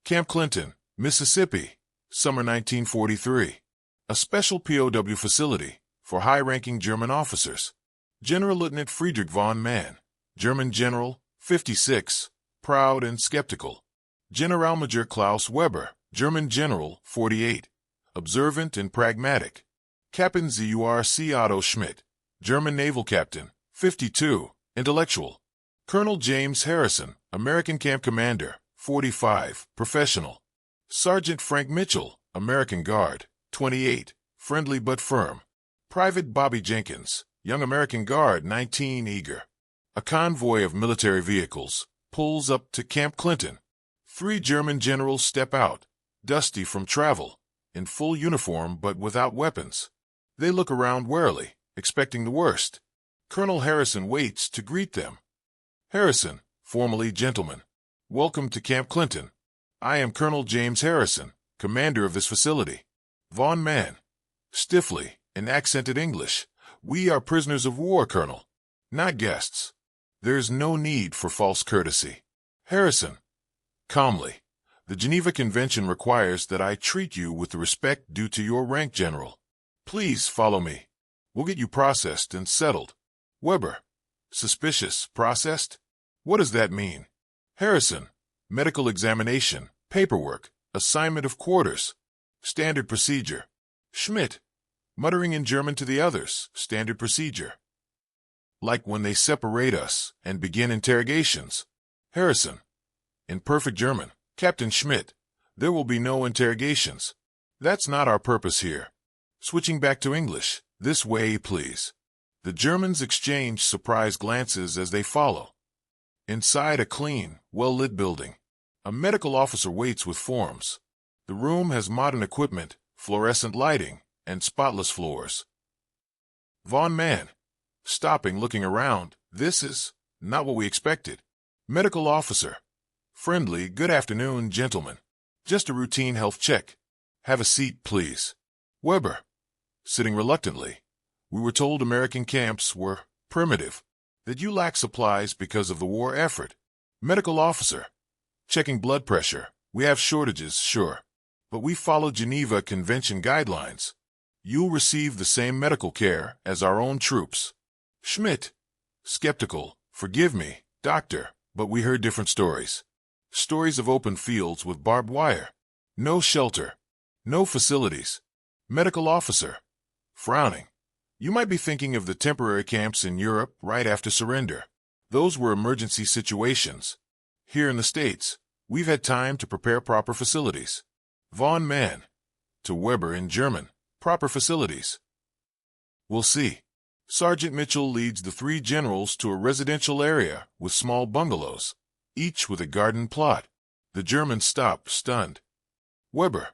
Camp Clinton, Mississippi, summer 1943. A special POW facility for high-ranking German officers. General Lieutenant Friedrich von Mann, German general, 56, proud and skeptical. Generalmajor Klaus Weber, German general, 48, observant and pragmatic. Captain Zurc Otto Schmidt, German naval captain, 52, intellectual. Colonel James Harrison, American camp commander, 45, professional. Sergeant Frank Mitchell, American Guard, 28, friendly but firm. Private Bobby Jenkins, young American Guard, 19, eager. A convoy of military vehicles pulls up to Camp Clinton. 3 German generals step out, dusty from travel, in full uniform but without weapons. They look around warily, expecting the worst. Colonel Harrison waits to greet them. Harrison, formally, gentlemen, welcome to Camp Clinton. I am Colonel James Harrison, commander of this facility. Von Mann, stiffly, in accented English, we are prisoners of war, Colonel, not guests. There's no need for false courtesy. Harrison, calmly, the Geneva Convention requires that I treat you with the respect due to your rank, General. Please follow me. We'll get you processed and settled. Weber, suspicious, processed? What does that mean? Harrison, medical examination, paperwork, assignment of quarters, standard procedure. Schmidt, muttering in German to the others, standard procedure. Like when they separate us and begin interrogations. Harrison, in perfect German, Captain Schmidt, there will be no interrogations. That's not our purpose here. Switching back to English, this way, please. The Germans exchange surprised glances as they follow. Inside a clean, well-lit building, a medical officer waits with forms. The room has modern equipment, fluorescent lighting, and spotless floors. Von Mann, stopping, looking around, this is not what we expected. Medical officer, friendly, good afternoon, gentlemen. Just a routine health check. Have a seat, please. Weber, sitting reluctantly. We were told American camps were primitive, that you lack supplies because of the war effort. Medical officer, checking blood pressure. We have shortages, sure, but we follow Geneva Convention guidelines. You'll receive the same medical care as our own troops. Schmidt, skeptical, forgive me, doctor, but we heard different stories. Stories of open fields with barbed wire. No shelter. No facilities. Medical officer, frowning. You might be thinking of the temporary camps in Europe right after surrender. Those were emergency situations. Here in the States, we've had time to prepare proper facilities. Von Mann, to Weber in German, proper facilities. We'll see. Sergeant Mitchell leads the 3 generals to a residential area with small bungalows, each with a garden plot. The Germans stop, stunned. Weber,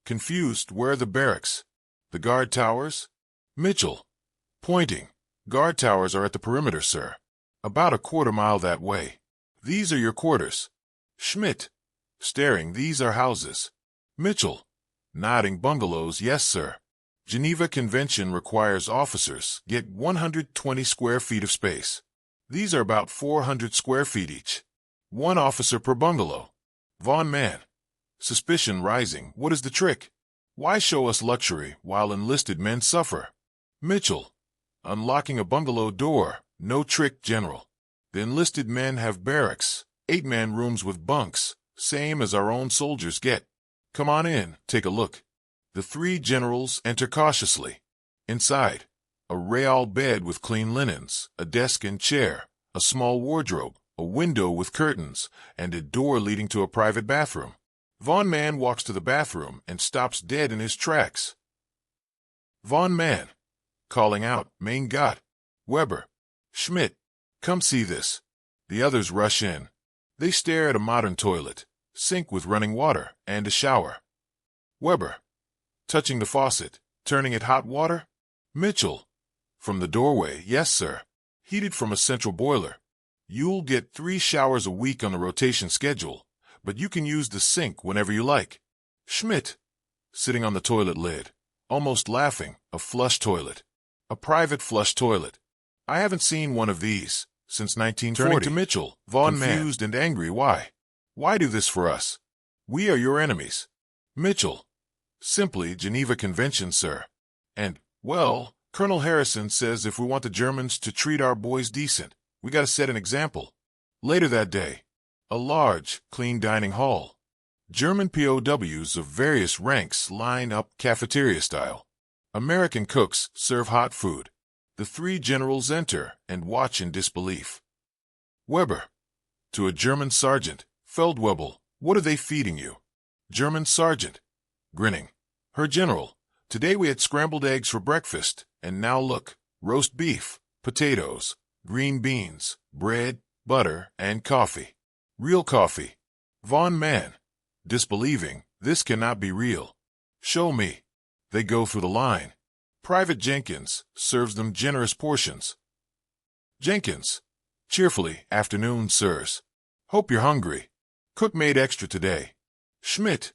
confused, where are the barracks? The guard towers? Mitchell, pointing. Guard towers are at the perimeter, sir. About a quarter-mile that way. These are your quarters. Schmidt, staring, these are houses. Mitchell, nodding, bungalows, yes, sir. Geneva Convention requires officers get 120 square feet of space. These are about 400 square feet each. 1 officer per bungalow. Von Mann, suspicion rising, what is the trick? Why show us luxury while enlisted men suffer? Mitchell, unlocking a bungalow door, no trick, General. The enlisted men have barracks, 8-man rooms with bunks, same as our own soldiers get. Come on in, take a look. The 3 generals enter cautiously. Inside, a real bed with clean linens, a desk and chair, a small wardrobe, a window with curtains, and a door leading to a private bathroom. Von Mann walks to the bathroom and stops dead in his tracks. Von Mann, calling out, Mein Gott. Weber, Schmidt, come see this. The others rush in. They stare at a modern toilet, sink with running water, and a shower. Weber, touching the faucet, turning it hot water. Mitchell, from the doorway, yes, sir. Heated from a central boiler. You'll get 3 showers a week on the rotation schedule, but you can use the sink whenever you like. Schmidt, sitting on the toilet lid, almost laughing, a flush toilet. A private flush toilet. I haven't seen one of these since 1940. Turning to Mitchell, Von Mann, confused and angry, why? Why do this for us? We are your enemies. Mitchell. Simply Geneva Convention, sir. And, well, Colonel Harrison says if we want the Germans to treat our boys decent, we gotta set an example. Later that day, a large, clean dining hall. German POWs of various ranks line up cafeteria style. American cooks serve hot food. The three generals enter and watch in disbelief. Weber. To a German sergeant, Feldwebel, what are they feeding you? German sergeant. Grinning. Her general. Today we had scrambled eggs for breakfast, and now look, roast beef, potatoes, green beans, bread, butter, and coffee. Real coffee. Von Mann. Disbelieving, this cannot be real. Show me. They go through the line. Private Jenkins serves them generous portions. Jenkins. Cheerfully, afternoon, sirs. Hope you're hungry. Cook made extra today. Schmidt.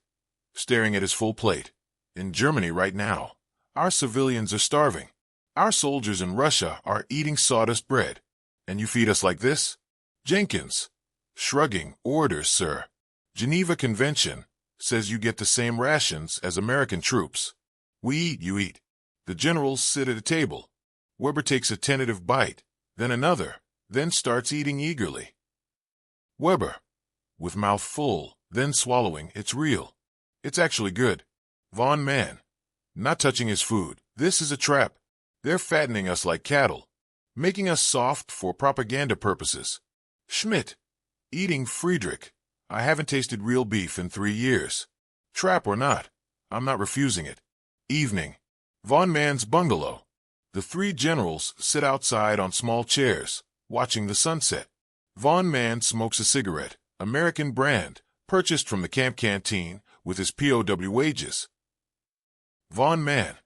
Staring at his full plate. In Germany right now, our civilians are starving. Our soldiers in Russia are eating sawdust bread. And you feed us like this? Jenkins. Shrugging, orders, sir. Geneva Convention says you get the same rations as American troops. We eat, you eat. The generals sit at a table. Weber takes a tentative bite, then another, then starts eating eagerly. Weber. With mouth full, then swallowing, it's real. It's actually good. Von Mann. Not touching his food. This is a trap. They're fattening us like cattle, making us soft for propaganda purposes. Schmidt. Eating Friedrich. I haven't tasted real beef in 3 years. Trap or not, I'm not refusing it. Evening. Von Mann's bungalow. The three generals sit outside on small chairs, watching the sunset. Von Mann smokes a cigarette, American brand, purchased from the camp canteen with his POW wages. Von Mann.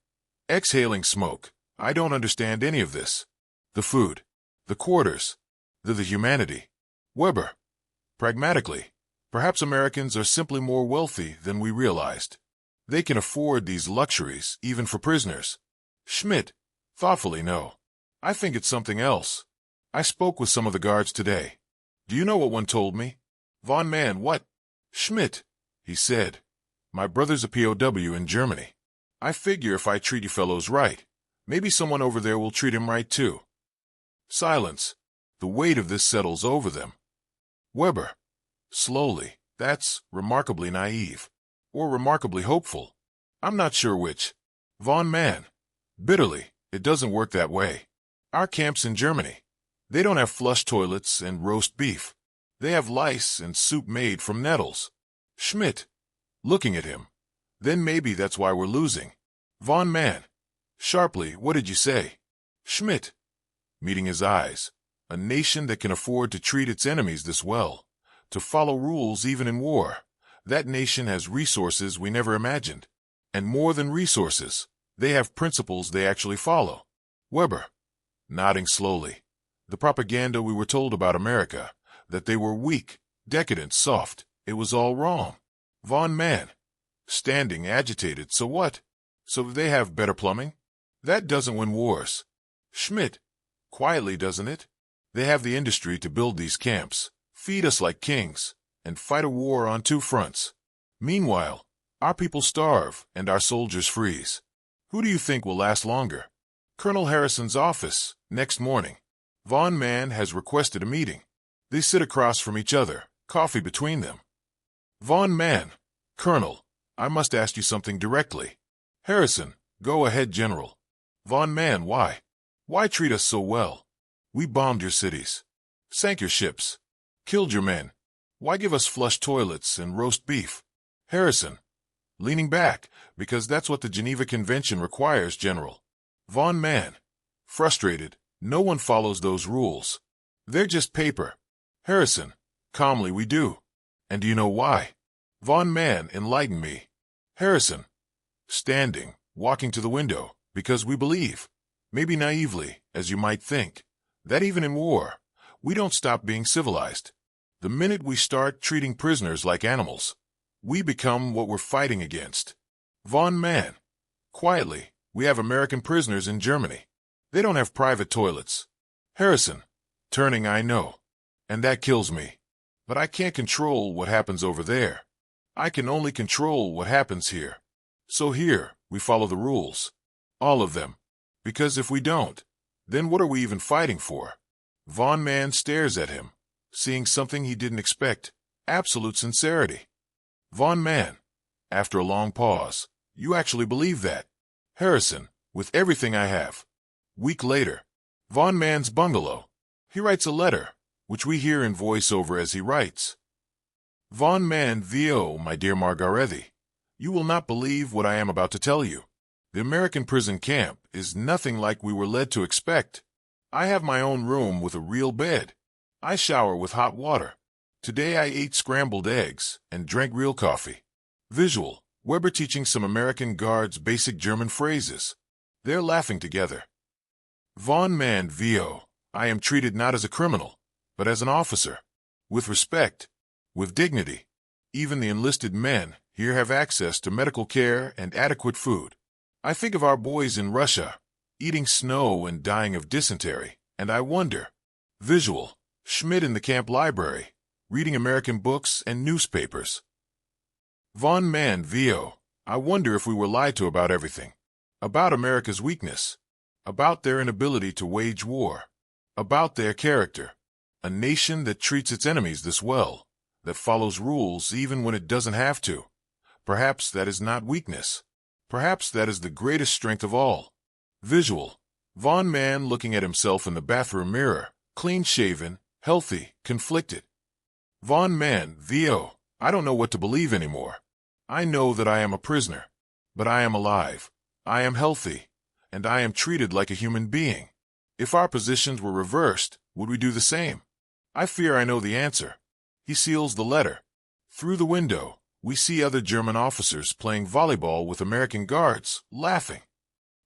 Exhaling smoke. I don't understand any of this. The food. The quarters. The humanity. Weber. Pragmatically. Perhaps Americans are simply more wealthy than we realized. They can afford these luxuries, even for prisoners. Schmidt. Thoughtfully, no. I think it's something else. I spoke with some of the guards today. Do you know what one told me? Von Mann, what? Schmidt. He said, my brother's a POW in Germany. I figure if I treat you fellows right, maybe someone over there will treat him right too. Silence. The weight of this settles over them. Weber. Slowly. That's remarkably naive. Or remarkably hopeful. I'm not sure which. Von Mann. Bitterly. It doesn't work that way. Our camps in Germany. They don't have flush toilets and roast beef. They have lice and soup made from nettles. Schmidt. Looking at him. Then maybe that's why we're losing. Von Mann. Sharply, what did you say? Schmidt. Meeting his eyes. A nation that can afford to treat its enemies this well. To follow rules even in war. That nation has resources we never imagined. And more than resources, they have principles they actually follow. Weber. Nodding slowly. The propaganda we were told about America, that they were weak, decadent, soft, it was all wrong. Von Mann. Standing, agitated, so what? So they have better plumbing? That doesn't win wars. Schmidt. Quietly, doesn't it? They have the industry to build these camps, feed us like kings, and fight a war on 2 fronts. Meanwhile, our people starve and our soldiers freeze. Who do you think will last longer? Colonel Harrison's office, next morning. Von Mann has requested a meeting. They sit across from each other, coffee between them. Von Mann. Colonel, I must ask you something directly. Harrison, go ahead, General. Von Mann, why? Why treat us so well? We bombed your cities, sank your ships, killed your men. Why give us flush toilets and roast beef? Harrison. Leaning back, because that's what the Geneva Convention requires, General. Von Mann. Frustrated, no one follows those rules. They're just paper. Harrison. Calmly, we do. And do you know why? Von Mann, enlighten me. Harrison. Standing, walking to the window, because we believe, maybe naively, as you might think, that even in war, we don't stop being civilized. The minute we start treating prisoners like animals, we become what we're fighting against. Von Mann. Quietly, we have American prisoners in Germany. They don't have private toilets. Harrison. Turning, I know. And that kills me. But I can't control what happens over there. I can only control what happens here. So here, we follow the rules. All of them. Because if we don't, then what are we even fighting for? Von Man stares at him, seeing something he didn't expect. Absolute sincerity. Von Man, after a long pause, you actually believe that? Harrison, with everything I have. Week later, Von Man's bungalow. He writes a letter, which we hear in voiceover as he writes. Von Man VO, my dear Margarethi, you will not believe what I am about to tell you. The American prison camp is nothing like we were led to expect. I have my own room with a real bed. I shower with hot water. Today I ate scrambled eggs and drank real coffee. Visual, Weber teaching some American guards basic German phrases. They're laughing together. Von Man VO, I am treated not as a criminal, but as an officer. With respect. With dignity. Even the enlisted men here have access to medical care and adequate food. I think of our boys in Russia, eating snow and dying of dysentery, and I wonder. Visual, Schmidt in the camp library, reading American books and newspapers. Von Man VO, I wonder if we were lied to about everything. About America's weakness. About their inability to wage war. About their character. A nation that treats its enemies this well. That follows rules even when it doesn't have to. Perhaps that is not weakness. Perhaps that is the greatest strength of all. Visual. Von Man looking at himself in the bathroom mirror, clean-shaven, healthy, conflicted. Von Man VO, I don't know what to believe anymore. I know that I am a prisoner. But I am alive. I am healthy. And I am treated like a human being. If our positions were reversed, would we do the same? I fear I know the answer. He seals the letter. Through the window, we see other German officers playing volleyball with American guards, laughing.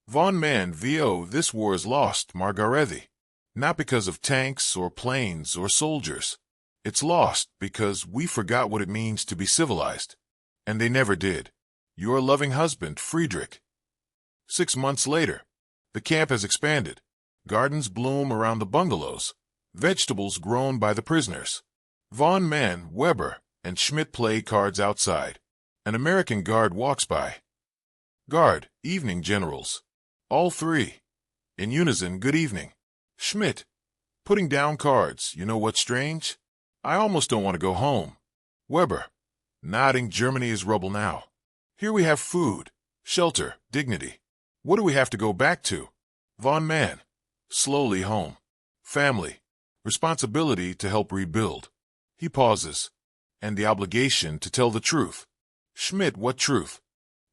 Von Man VO, this war is lost, Margarethi. Not because of tanks or planes or soldiers. It's lost because we forgot what it means to be civilized. And they never did. Your loving husband, Friedrich. 6 months later, the camp has expanded. Gardens bloom around the bungalows. Vegetables grown by the prisoners. Von Man, Weber, and Schmidt play cards outside. An American guard walks by. Guard, evening, generals. All three. In unison, good evening. Schmidt, putting down cards, you know what's strange? I almost don't want to go home. Weber, nodding, Germany is rubble now. Here we have food, shelter, dignity. What do we have to go back to? Von Man, slowly home. Family, responsibility to help rebuild. He pauses. And the obligation to tell the truth. Schmidt, what truth?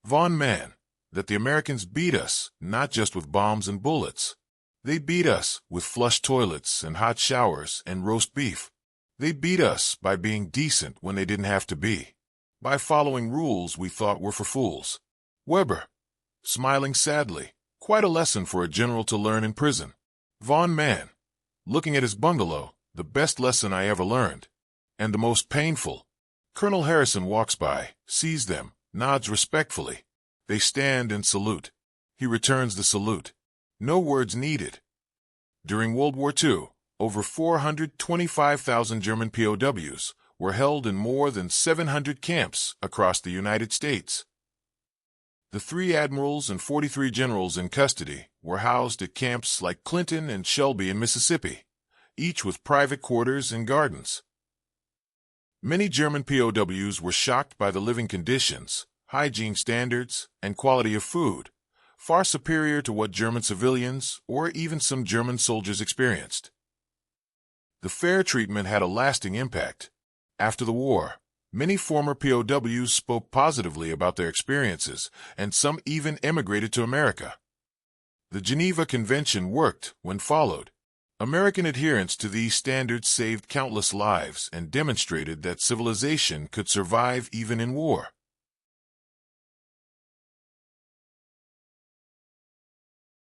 Von Man, that the Americans beat us, not just with bombs and bullets. They beat us with flush toilets and hot showers and roast beef. They beat us by being decent when they didn't have to be. By following rules we thought were for fools. Weber, smiling sadly, quite a lesson for a general to learn in prison. Von Man, looking at his bungalow, the best lesson I ever learned. And the most painful. Colonel Harrison walks by, sees them, nods respectfully. They stand and salute. He returns the salute. No words needed. During World War II, over 425,000 German POWs were held in more than 700 camps across the United States. The 3 admirals and 43 generals in custody were housed at camps like Clinton and Shelby in Mississippi, each with private quarters and gardens. Many German POWs were shocked by the living conditions, hygiene standards, and quality of food, far superior to what German civilians or even some German soldiers experienced. The fair treatment had a lasting impact. After the war, many former POWs spoke positively about their experiences, and some even emigrated to America. The Geneva Convention worked when followed. American adherence to these standards saved countless lives and demonstrated that civilization could survive even in war.